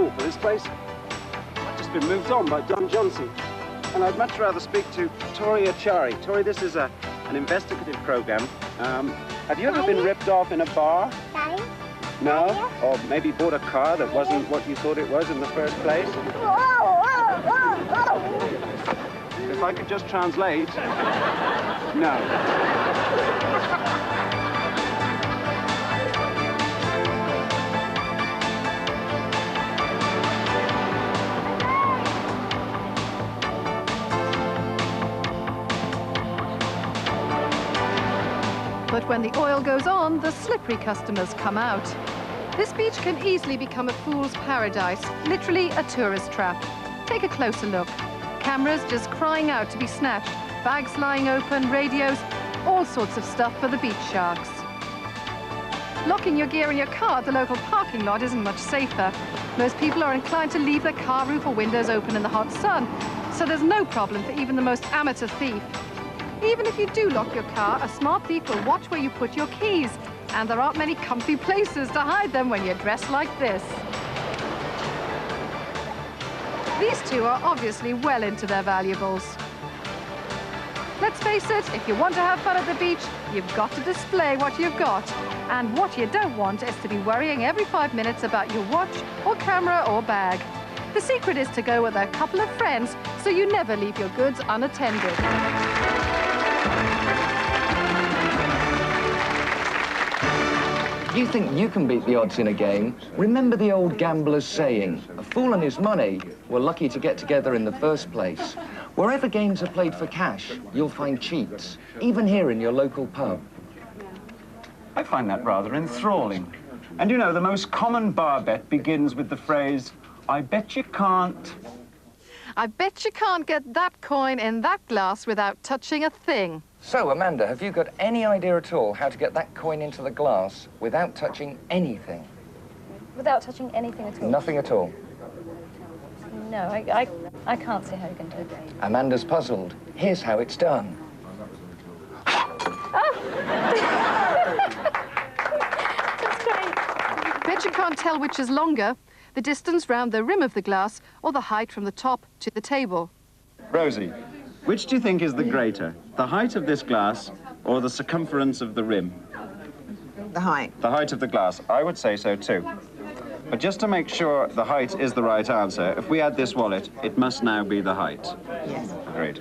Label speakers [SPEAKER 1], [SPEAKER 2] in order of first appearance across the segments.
[SPEAKER 1] rule for this place. I've just been moved on by Don Johnson. And I'd much rather speak to Tori Achari. Tori, this is an investigative program. Have you ever been ripped off in a bar?
[SPEAKER 2] Daddy?
[SPEAKER 1] No? Or maybe bought a car that wasn't what you thought it was in the first place? If I could just translate. No.
[SPEAKER 3] But when the oil goes on, the slippery customers come out. This beach can easily become a fool's paradise, literally a tourist trap. Take a closer look. Cameras just crying out to be snatched, bags lying open, radios, all sorts of stuff for the beach sharks. Locking your gear in your car at the local parking lot isn't much safer. Most people are inclined to leave their car roof or windows open in the hot sun, so there's no problem for even the most amateur thief. Even if you do lock your car, a smart thief will watch where you put your keys, and there aren't many comfy places to hide them when you're dressed like this. These two are obviously well into their valuables. Let's face it, if you want to have fun at the beach, you've got to display what you've got. And what you don't want is to be worrying every 5 minutes about your watch or camera or bag. The secret is to go with a couple of friends so you never leave your goods unattended.
[SPEAKER 4] You think you can beat the odds in a game? Remember the old gambler's saying, a fool and his money were lucky to get together in the first place. Wherever games are played for cash, you'll find cheats, even here in your local pub.
[SPEAKER 1] I find that rather enthralling. And you know, the most common bar bet begins with the phrase, I bet you can't.
[SPEAKER 3] I bet you can't get that coin in that glass without touching a thing.
[SPEAKER 4] So, Amanda, have you got any idea at all how to get that coin into the glass without touching anything?
[SPEAKER 5] Without touching anything at all?
[SPEAKER 4] Nothing at all.
[SPEAKER 5] No, I can't see how you can do it.
[SPEAKER 4] Amanda's puzzled. Here's how it's done.
[SPEAKER 5] Oh! That's great.
[SPEAKER 3] Bet you can't tell which is longer, the distance round the rim of the glass or the height from the top to the table.
[SPEAKER 1] Rosie, which do you think is the greater? The height of this glass or the circumference of the rim?
[SPEAKER 6] The height.
[SPEAKER 1] The height of the glass. I would say so too. But just to make sure the height is the right answer, if we add this wallet, it must now be the height.
[SPEAKER 6] Yes.
[SPEAKER 1] Great.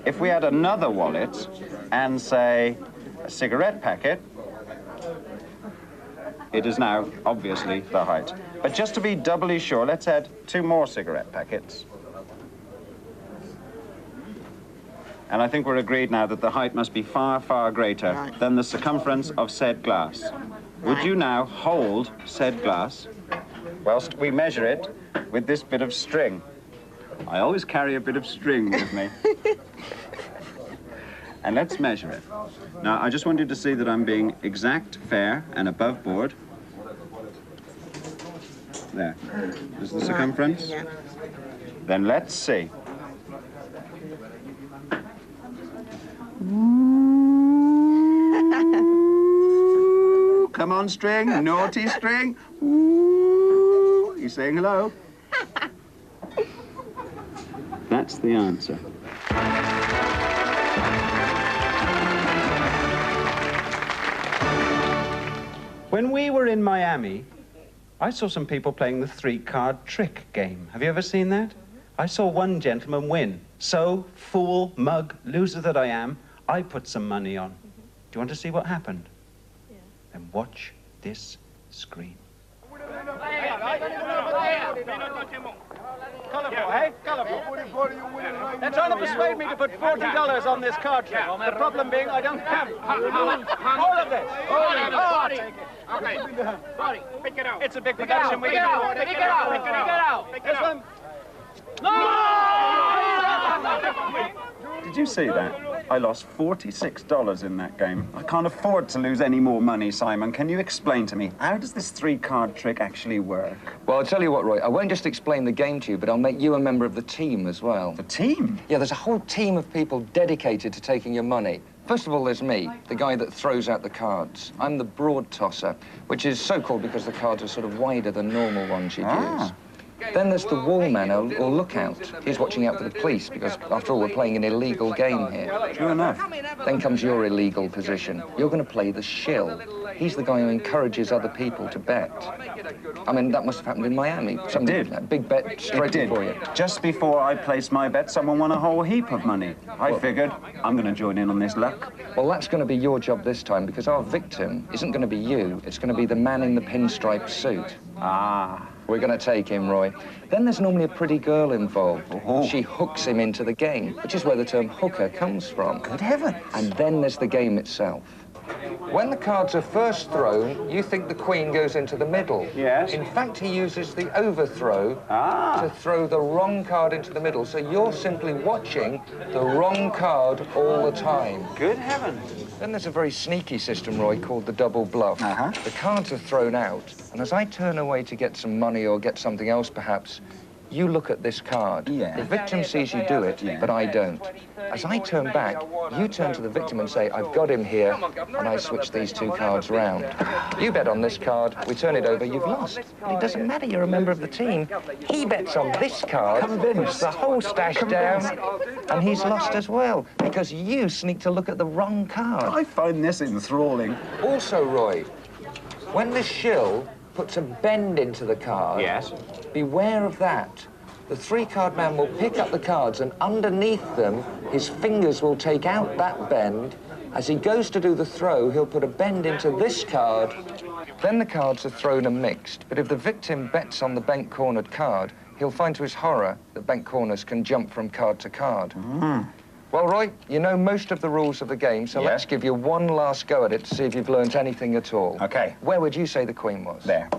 [SPEAKER 1] If we add another wallet and say a cigarette packet, it is now obviously the height. But just to be doubly sure, let's add 2 more cigarette packets. And I think we're agreed now that the height must be far, far greater than the circumference of said glass. Would you now hold said glass whilst we measure it with this bit of string? I always carry a bit of string with me. And let's measure it. Now, I just want you to see that I'm being exact, fair, and above board. There. Is the circumference?
[SPEAKER 6] Yeah.
[SPEAKER 1] Then let's see. Ooh, come on, string. Naughty string. Ooh. You saying hello? That's the answer. When we were in Miami, I saw some people playing the 3-card trick game. Have you ever seen that? I saw one gentleman win. So, fool, mug, loser that I am, I put some money on. Do you want to see what happened?
[SPEAKER 5] Yeah.
[SPEAKER 1] Then watch this screen. Colourful, eh? Colourful. They're trying to persuade me to put $40 on this card trick. The problem being I don't have all of this. Oh, take it.
[SPEAKER 7] Okay. Sorry, pick it out.
[SPEAKER 1] It's a big production. Pick it out.
[SPEAKER 7] Pick it out. Pick it out. Pick it out.
[SPEAKER 1] No! Did you see that? I lost $46 in that game. I can't afford to lose any more money, Simon. Can you explain to me, how does this 3-card trick actually work?
[SPEAKER 4] Well, I'll tell you what, Roy, I won't just explain the game to you, but I'll make you a member of the team as well.
[SPEAKER 1] The team?
[SPEAKER 4] Yeah, there's a whole team of people dedicated to taking your money. First of all, there's me, the guy that throws out the cards. I'm the broad tosser, which is so called because the cards are sort of wider than normal ones you'd use. Then there's the wall man or lookout. He's watching out for the police because, after all, we're playing an illegal game here.
[SPEAKER 1] True enough.
[SPEAKER 4] Then comes your illegal position. You're going to play the shill. He's the guy who encourages other people to bet. I mean, that must have happened in Miami. Something,
[SPEAKER 1] It did.
[SPEAKER 4] A big bet straight before you.
[SPEAKER 1] Just before I placed my bet, someone won a whole heap of money. I figured, I'm going to join in on this luck.
[SPEAKER 4] Well, that's going to be your job this time because our victim isn't going to be you. It's going to be the man in the pinstripe suit.
[SPEAKER 1] Ah.
[SPEAKER 4] We're going to take him, Roy. Then there's normally a pretty girl involved.
[SPEAKER 1] Oh.
[SPEAKER 4] She hooks him into the game, which is where the term hooker comes from.
[SPEAKER 1] Good heavens.
[SPEAKER 4] And then there's the game itself. When the cards are first thrown, you think the queen goes into the middle.
[SPEAKER 1] Yes.
[SPEAKER 4] In fact, he uses the overthrow to throw the wrong card into the middle, so you're simply watching the wrong card all the time.
[SPEAKER 1] Good heavens.
[SPEAKER 4] Then there's a very sneaky system, Roy, called the double bluff. The cards are thrown out, and as I turn away to get some money or get something else, perhaps, you look at this card.
[SPEAKER 1] Yeah.
[SPEAKER 4] The victim sees you do it, but I don't. As I turn back, you turn to the victim and say, I've got him here, and I switch these two cards round. You bet on this card, we turn it over, you've lost. But it doesn't matter, you're a member of the team. He bets on this card, puts the whole stash down, and he's lost as well, because you sneaked to look at the wrong card.
[SPEAKER 1] I find this enthralling.
[SPEAKER 4] Also, Roy, when the shill puts a bend into the card,
[SPEAKER 1] Yes.
[SPEAKER 4] beware of that. The three-card man will pick up the cards, and underneath them, his fingers will take out that bend. As he goes to do the throw, he'll put a bend into this card. Then the cards are thrown and mixed, but if the victim bets on the bent-cornered card, he'll find to his horror that bent corners can jump from card to card. Well, Roy, you know most of the rules of the game, so let's give you one last go at it to see if you've learnt anything at all.
[SPEAKER 1] Okay.
[SPEAKER 4] Where would you say the queen was?
[SPEAKER 1] There.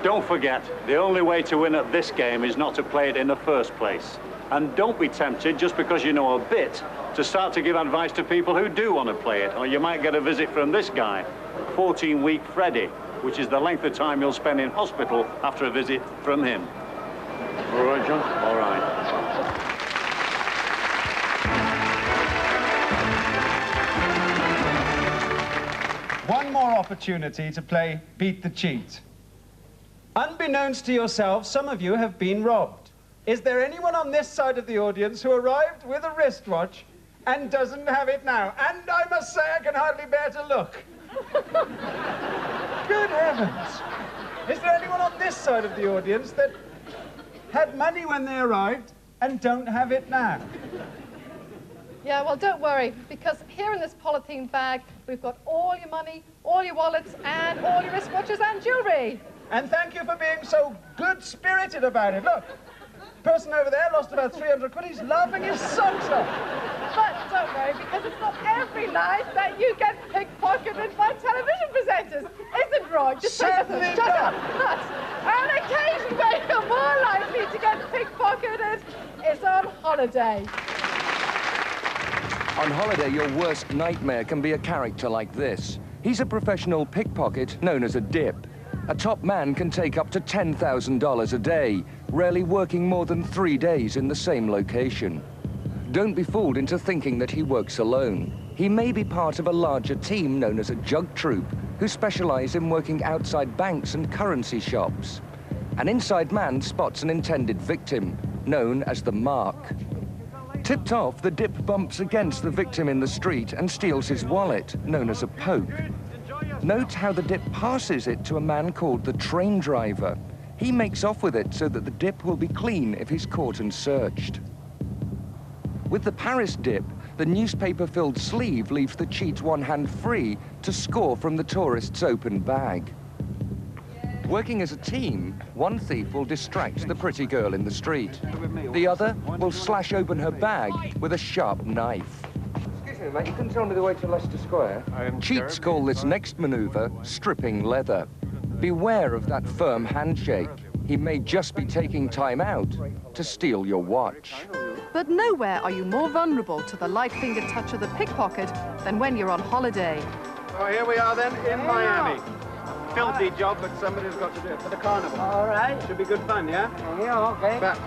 [SPEAKER 2] Don't forget, the only way to win at this game is not to play it in the first place. And don't be tempted, just because you know a bit, to start to give advice to people who do want to play it, or you might get a visit from this guy, 14-week Freddy, which is the length of time you'll spend in hospital after a visit from him. All right, John? All right.
[SPEAKER 8] One more opportunity to play Beat the Cheat. Unbeknownst to yourselves, some of you have been robbed. Is there anyone on this side of the audience who arrived with a wristwatch and doesn't have it now? And I must say, I can hardly bear to look. Good heavens. Is there anyone on this side of the audience that had money when they arrived and don't have it now?
[SPEAKER 3] Yeah, well, don't worry, because here in this polythene bag, we've got all your money, all your wallets, and all your wristwatches and jewelry.
[SPEAKER 8] And thank you for being so good-spirited about it. Look, person over there lost about 300 quid. He's laughing his socks off.
[SPEAKER 3] But don't worry, because it's not every night that you get pickpocketed by television presenters. Isn't Roy? Just
[SPEAKER 8] Certainly
[SPEAKER 3] shut up. But on occasion where you're more likely to get pickpocketed is on holiday.
[SPEAKER 4] On holiday, your worst nightmare can be a character like this. He's a professional pickpocket known as a dip. A top man can take up to $10,000 a day, rarely working more than 3 days in the same location. Don't be fooled into thinking that he works alone. He may be part of a larger team known as a jug troupe, who specialize in working outside banks and currency shops. An inside man spots an intended victim, known as the mark. Tipped off, the dip bumps against the victim in the street and steals his wallet, known as a poke. Note how the dip passes it to a man called the train driver. He makes off with it so that the dip will be clean if he's caught and searched. With the Paris dip, the newspaper-filled sleeve leaves the cheat one hand free to score from the tourist's open bag. Working as a team, one thief will distract the pretty girl in the street. The other will slash open her bag with a sharp knife. Excuse me, mate, you can tell me the way to Leicester Square? Cheats call this next maneuver stripping leather. Beware of that firm handshake. He may just be taking time out to steal your watch.
[SPEAKER 3] But nowhere are you more vulnerable to the light finger touch of the pickpocket than when you're on holiday.
[SPEAKER 8] Oh, here we are then in Miami. Filthy job, but somebody's got to do it for the carnival.
[SPEAKER 9] All right.
[SPEAKER 8] Should be good fun, yeah?
[SPEAKER 9] Yeah, okay.
[SPEAKER 8] But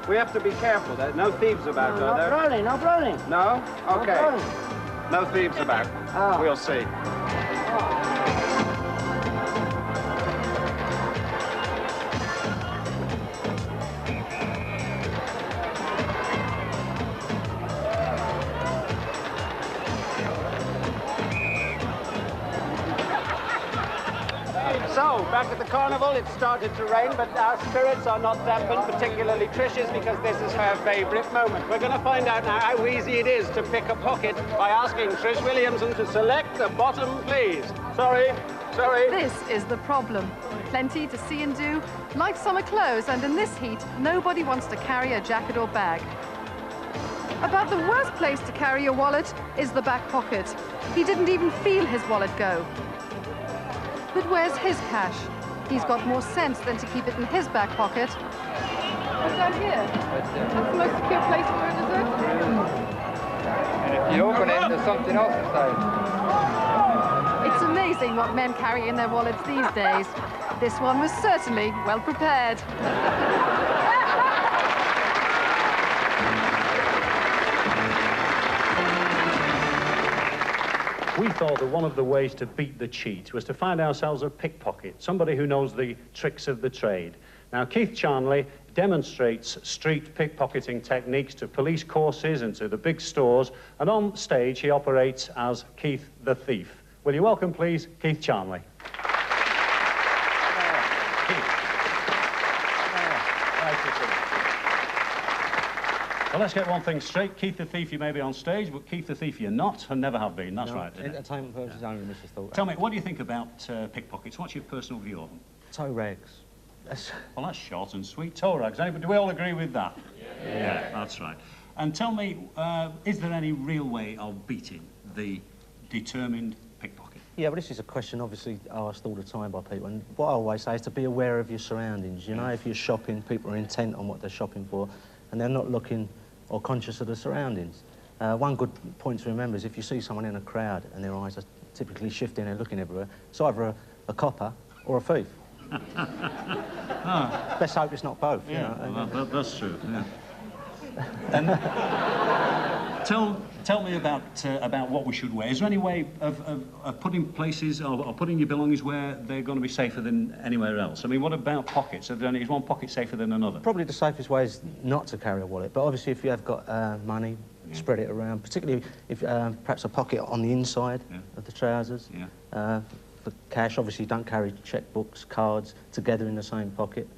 [SPEAKER 8] we have to be careful. There's no thieves about, are there?
[SPEAKER 9] No problem.
[SPEAKER 8] No? Okay.
[SPEAKER 9] No problem.
[SPEAKER 8] No thieves about.
[SPEAKER 9] Oh.
[SPEAKER 8] We'll see.
[SPEAKER 9] Oh.
[SPEAKER 8] Back at the carnival, it started to rain, but our spirits are not dampened, particularly Trish's, because this is her favourite moment. We're going to find out now how easy it is to pick a pocket by asking Trish Williamson to select the bottom, please. Sorry.
[SPEAKER 3] This is the problem. Plenty to see and do, like summer clothes, and in this heat, nobody wants to carry a jacket or bag. About the worst place to carry your wallet is the back pocket. He didn't even feel his wallet go. But where's his cash? He's got more sense than to keep it in his back pocket. Oh, down here. That's the most secure place for it, is it?
[SPEAKER 9] And if you open it, there's something else inside.
[SPEAKER 3] It's amazing what men carry in their wallets these days. This one was certainly well prepared.
[SPEAKER 2] We thought that one of the ways to beat the cheat was to find ourselves a pickpocket, somebody who knows the tricks of the trade. Now, Keith Charnley demonstrates street pickpocketing techniques to police courses and to the big stores, and on stage he operates as Keith the Thief. Will you welcome, please, Keith Charnley? Well, let's get one thing straight. Keith the Thief, you may be on stage, but Keith the Thief you're not and never have been. That's right, isn't it?
[SPEAKER 10] Entertainment purposes only, Mr. Thorpe.
[SPEAKER 2] Tell me, what do you think about pickpockets? What's your personal view of them?
[SPEAKER 10] Toe rags.
[SPEAKER 2] Well, that's short and sweet. Toe rags. Do we all agree with that? Yeah, that's right. And tell me, is there any real way of beating the determined pickpocket?
[SPEAKER 10] Yeah, but this is a question obviously asked all the time by people, and what I always say is to be aware of your surroundings. You know, if you're shopping, people are intent on what they're shopping for, and they're not looking or conscious of the surroundings. One good point to remember is if you see someone in a crowd and their eyes are typically shifting and looking everywhere, it's either a copper or a thief. Let's hope it's not both.
[SPEAKER 2] Yeah,
[SPEAKER 10] you know?
[SPEAKER 2] well, that's true. Yeah. And tell me about what we should wear. Is there any way of putting places or putting your belongings where they're going to be safer than anywhere else? I mean, what about pockets? Is one pocket safer than another?
[SPEAKER 10] Probably the safest way is not to carry a wallet, but obviously if you have got money, spread it around, particularly if perhaps a pocket on the inside of the trousers. Yeah. For cash, obviously don't carry checkbooks, cards together in the same pocket.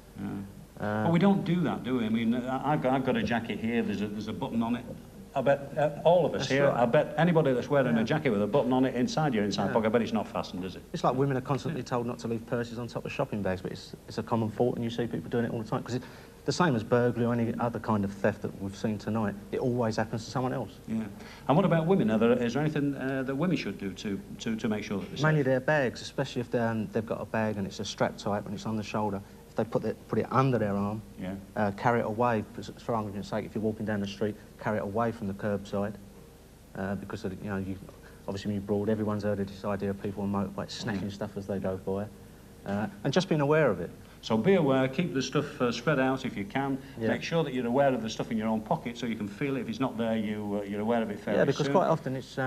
[SPEAKER 2] Well, we don't do that, do we? I mean, I've got a jacket here, there's a button on it. I bet all of us here, right. I bet anybody that's wearing a jacket with a button on it inside your inside pocket, I bet it's not fastened, is it?
[SPEAKER 10] It's like women are constantly told not to leave purses on top of shopping bags, but it's a common fault, and you see people doing it all the time. Because the same as burglary or any other kind of theft that we've seen tonight, it always happens to someone else. Yeah.
[SPEAKER 2] And what about women? Is there anything that women should do to make sure that they're safe?
[SPEAKER 10] Mainly their bags, especially if they've got a bag and it's a strap type and it's on the shoulder. If they put it under their arm, carry it away, for argument's sake, if you're walking down the street, carry it away from the curbside, because of, obviously when you're abroad, everyone's heard of this idea of people on motorbikes snatching stuff as they go by, and just being aware of it.
[SPEAKER 2] So be aware, keep the stuff spread out if you can. Make sure that you're aware of the stuff in your own pocket so you can feel it. If it's not there, you're aware of it fairly soon.
[SPEAKER 10] Yeah, because quite often it's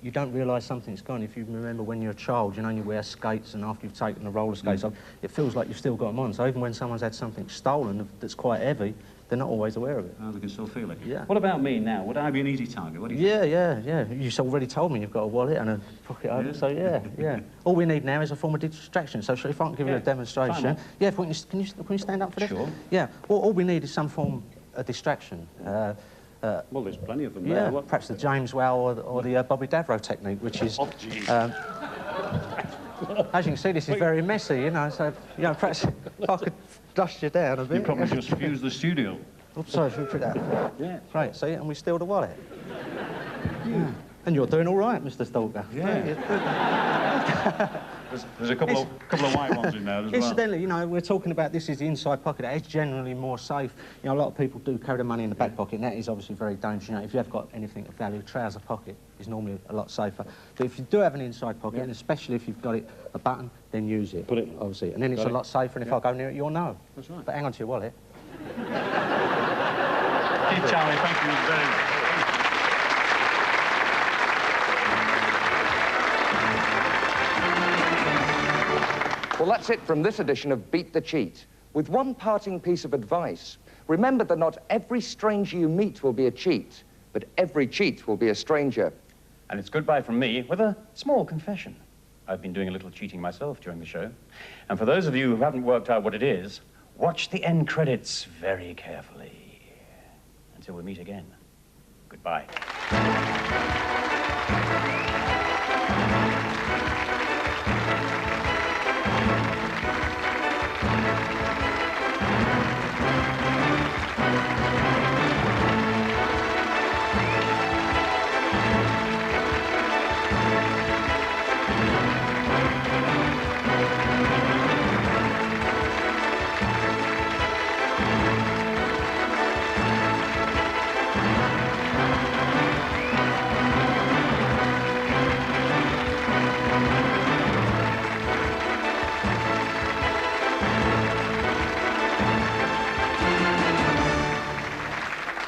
[SPEAKER 10] you don't realise something's gone. If you remember when you're a child, you wear skates, and after you've taken the roller skates off, it feels like you've still got them on. So even when someone's had something stolen that's quite heavy, they're not always aware of it.
[SPEAKER 2] Oh, they can still feel it.
[SPEAKER 10] Yeah.
[SPEAKER 2] What about me now? Would I be an easy target? What do you think?
[SPEAKER 10] Yeah. You've already told me you've got a wallet and a pocket opener, so yeah. All we need now is a form of distraction. So if I can give you a demonstration. Yeah, can you stand up for this?
[SPEAKER 2] Sure.
[SPEAKER 10] Yeah, all we need is some form of distraction.
[SPEAKER 2] Well, there's plenty of them
[SPEAKER 10] there.
[SPEAKER 2] Yeah,
[SPEAKER 10] perhaps the James Well or the Bobby Davro technique, which is...
[SPEAKER 2] Oh, geez.
[SPEAKER 10] As you can see, this is very messy, so, perhaps if I could dust you down a bit.
[SPEAKER 2] You probably just fused the studio.
[SPEAKER 10] Oops, sorry, should we put that?
[SPEAKER 2] Yeah.
[SPEAKER 10] Right, see, and we steal the wallet. Yeah. And you're doing all right, Mr. Stalker.
[SPEAKER 2] Yeah. There's a couple of white ones in there as well.
[SPEAKER 10] Incidentally, we're talking about this is the inside pocket. That is generally more safe. A lot of people do carry the money in the back pocket, and that is obviously very dangerous. If you have got anything of value, trouser pocket is normally a lot safer. But if you do have an inside pocket, and especially if you've got a button, then use it. Put it, obviously, and then it's a lot safer. And if I go near it, you'll know.
[SPEAKER 2] That's right.
[SPEAKER 10] But hang on to your wallet.
[SPEAKER 2] Keith Charnley, thank you very much.
[SPEAKER 4] Well, that's it from this edition of Beat the Cheat. With one parting piece of advice, remember that not every stranger you meet will be a cheat, but every cheat will be a stranger.
[SPEAKER 1] And it's goodbye from me with a small confession.
[SPEAKER 11] I've been doing a little cheating myself during the show. And for those of you who haven't worked out what it is, watch the end credits very carefully. Until we meet again, goodbye.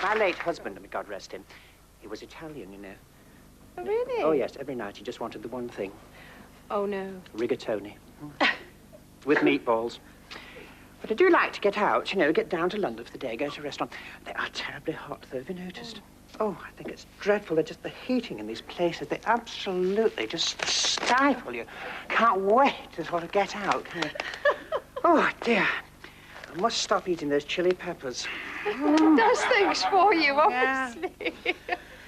[SPEAKER 12] My late husband, may God rest him, he was Italian, you know.
[SPEAKER 3] Oh, really?
[SPEAKER 12] Oh, yes, every night he just wanted the one thing.
[SPEAKER 3] Oh, no.
[SPEAKER 12] Rigatoni. With meatballs. But I do like to get out, you know, get down to London for the day, go to a restaurant. They are terribly hot, though, have you noticed? Oh, I think it's dreadful. They're just the heating in these places. They absolutely just stifle you. Can't wait to sort of get out. Oh, dear. I must stop eating those chili peppers.
[SPEAKER 3] It does things for you, obviously.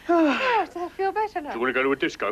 [SPEAKER 3] Oh, I feel better now.
[SPEAKER 2] Do you want to go to a disco?